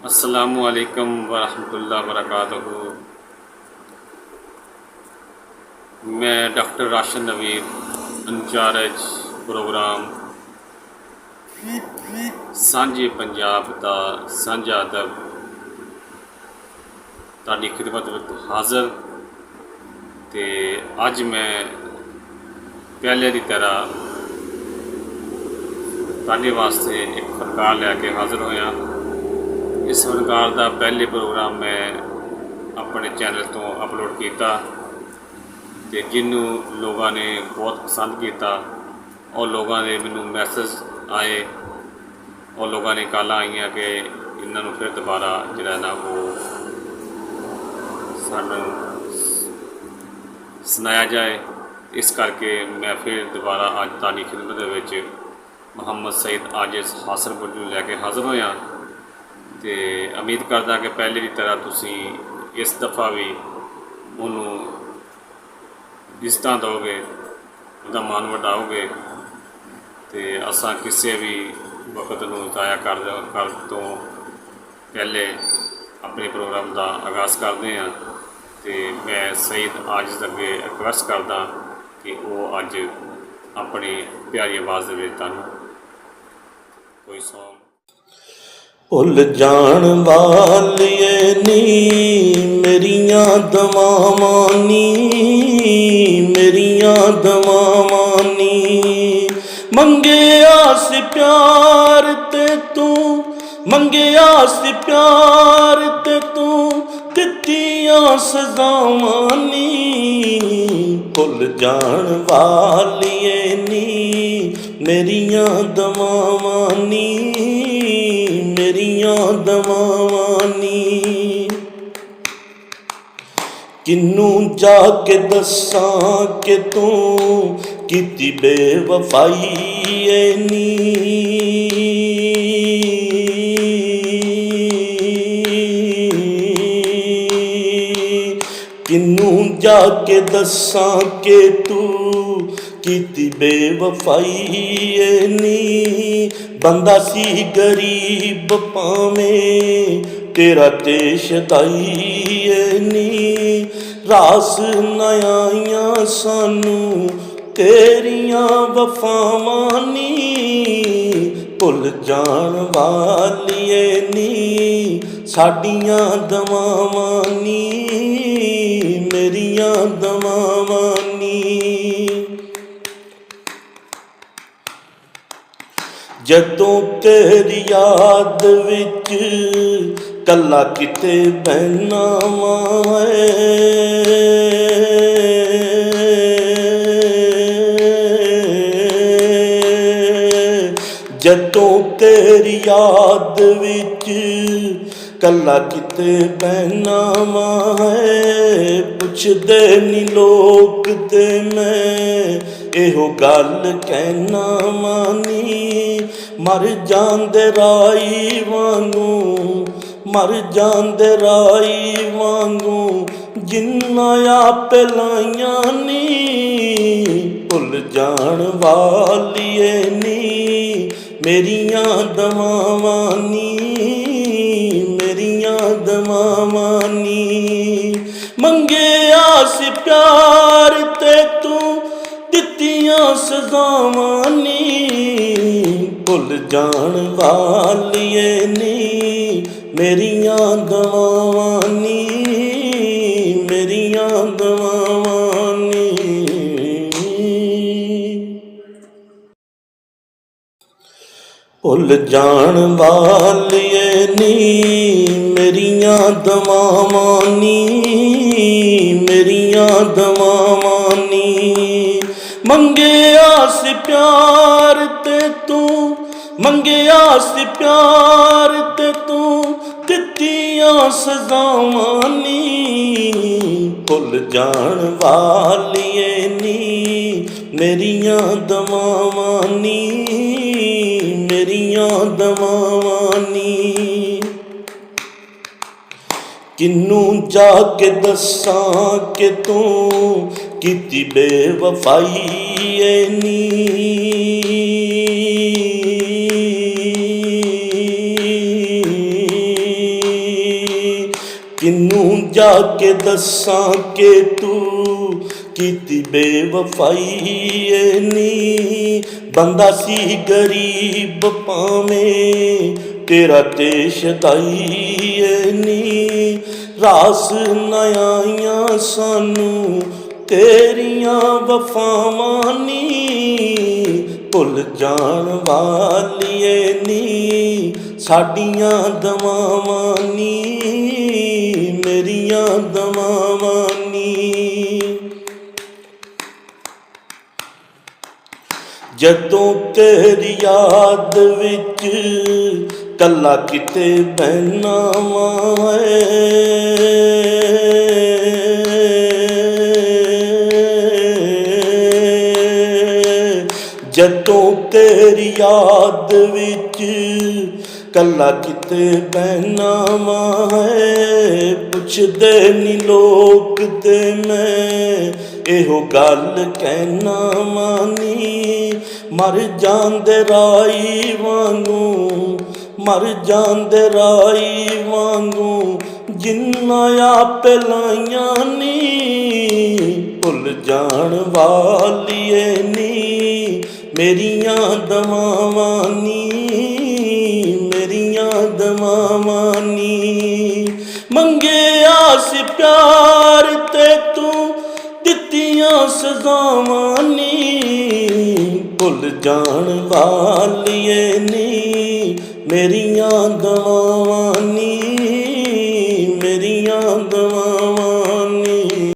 अस्सलामुअलैकुम वरहमतुल्लाहि वबरकातुहू। मैं डॉक्टर राशिद नवीर इंचार्ज प्रोग्राम सांझे पंजाब का सांझा अदब ताड़ी खिदमत में हाज़र। तो अज मैं पहले की तरह ताड़े वास्ते एक फनकार लैके हाज़र होया। इस फनकार का पहले प्रोग्राम मैं अपने चैनल तो अपलोड किया तो जिन्हों लोगों ने बहुत पसंद किया और लोगों ने मैनू मैसेज आए और लोगों ने कॉल आईयां कि इन्हों फिर दोबारा जो ना वो सानू सुनाया जाए। इस करके मैं फिर दोबारा अज ताड़ी खिदमत मुहम्मद सईद आजिज़ हासनपुर नूं लैके हाज़र होया। तो उम्मीद करदा कि पहले की तरह तुसी इस दफ़ा भी उन्होंने इज्जत दोगे, उसका मान बढ़ाओगे। तो असां किसी भी वक्त नूं ज़ाया कर तो पहले अपने प्रोग्राम का आगाज़ करते हैं। तो मैं सईद आजिज़ अगे रिक्वेस्ट करदा कि वो अज अपनी प्यारी आवाज़ दे तुहानूं कोई सॉन्ग भुल जान वालिए नी मेरियां दवावां नी, मेरियां दवावां नी। मंगिया सी प्यार ते तू, मंगिया सी प्यार ते तू दित्तियां सज़ावां नी। भुल जान वालिए नी मेरियां दवावां नी, मेरियां दवावां नी। किनू जाके दसां कि तू कीती बेवफाई ऐ नी। किनू जाके दसां कि तू कीती बेवफाई ऐ नी। बंदा सी गरीब भावें तेरा ते शदाई ऐ नी। रास न आइयां सानू तेरियां वफावां नी। भुल जान वालिए नी साडियां दवावां नी, मेरियां दवावां नी। जदों तेरी याद विच कल्ला किते बहना वाए, जदों तेरी याद विच कल्ला किते बहना वाए। पुछदे नी लोग ते मैं एहो गल कहना मानी। मर जांदे राई वांगू, मर जांदे राई वांगू जिन्ना आप लाइयां नी। भुल जान वालिए नी मेरियां दवावां नी, मेरियां दवावां नी। मंगिया सी प्यार ते तू दित्तियां सज़ावां नी। भुल जान वालिए नी मेरियां दवावां नी, मेरियां दवावां नी। भुल जान वालिए नी मेरियां दवावां नी, मेरियां दवावां नी। मंगिया सी प्यार ते तू, मंगिया सी प्यार ते तू दित्तियां सज़ावां नी। भुल जान वालिए नी मेरियां दवावां नी, मेरियां दवावां नी। किनू जाके दसां कि तू कीती बेवफाई ऐ नी। ਕਿਨੂੰ ਜਾ ਕੇ ਦੱਸਾਂ ਕਿ ਤੂੰ ਕੀਤੀ ਬੇਵਫਾਈ ਏ ਨੀ। ਬੰਦਾ ਸੀ ਗਰੀਬ ਭਾਵੇਂ ਤੇਰਾ ਤੇ ਸ਼ਦਾਈ ਏ ਨੀ। ਰਾਸ ਨਾ ਆਈਆਂ ਸਾਨੂੰ ਤੇਰੀਆਂ ਵਫਾਵਾਂ ਨੀ। ਭੁੱਲ ਜਾਣ ਵਾਲੀਏ ਨੀ ਸਾਡੀਆਂ ਦਵਾਵਾਂ ਨੀ, ਮੇਰੀਆਂ ਦਵਾਵਾਂ ਨੀ। ਜਦੋਂ ਤੇਰੀ ਯਾਦ ਵਿੱਚ ਕੱਲਾ ਕਿਤੇ ਬਹਿਨਾ ਵਾਂ ਜਦੋਂ ਤੇਰੀ ਯਾਦ ਵਿੱਚ ਕੱਲਾ ਕਿਤੇ ਬਹਿਨਾ ਵਾਂ ਪੁੱਛਦੇ ਨੀ ਲੋਕ ਤੇ ਮੈਂ ਇਹੋ ਗੱਲ ਕਹਿਣਾ ਵਾਂ ਨੀ। ਮਰ ਜਾਂਦੇ ਰਾਈ ਵਾਂਗੂ, ਮਰ ਜਾਂਦੇ ਰਾਈ ਵਾਂਗੂ ਜਿੰਨਾ ਆਪੇ ਲਾਈਆਂ ਨੀ। ਭੁੱਲ ਜਾਣ ਵਾਲੀਏ ਨੀ ਮੇਰੀਆਂ ਦਵਾਵਾਂ ਨੀ, ਮੇਰੀਆਂ ਦਵਾਵਾਂ ਨੀ। ਮੰਗਿਆ ਸੀ ਪਿਆਰ ਤੇ ਤੂੰ ਦਿੱਤੀਆਂ ਸਜ਼ਾਵਾਂ ਨੀ। ਭੁੱਲ ਜਾਣ ਵਾਲੀਏ ਨੀ ਮੇਰੀਆਂ ਦਵਾਵਾਂ ਨੀ।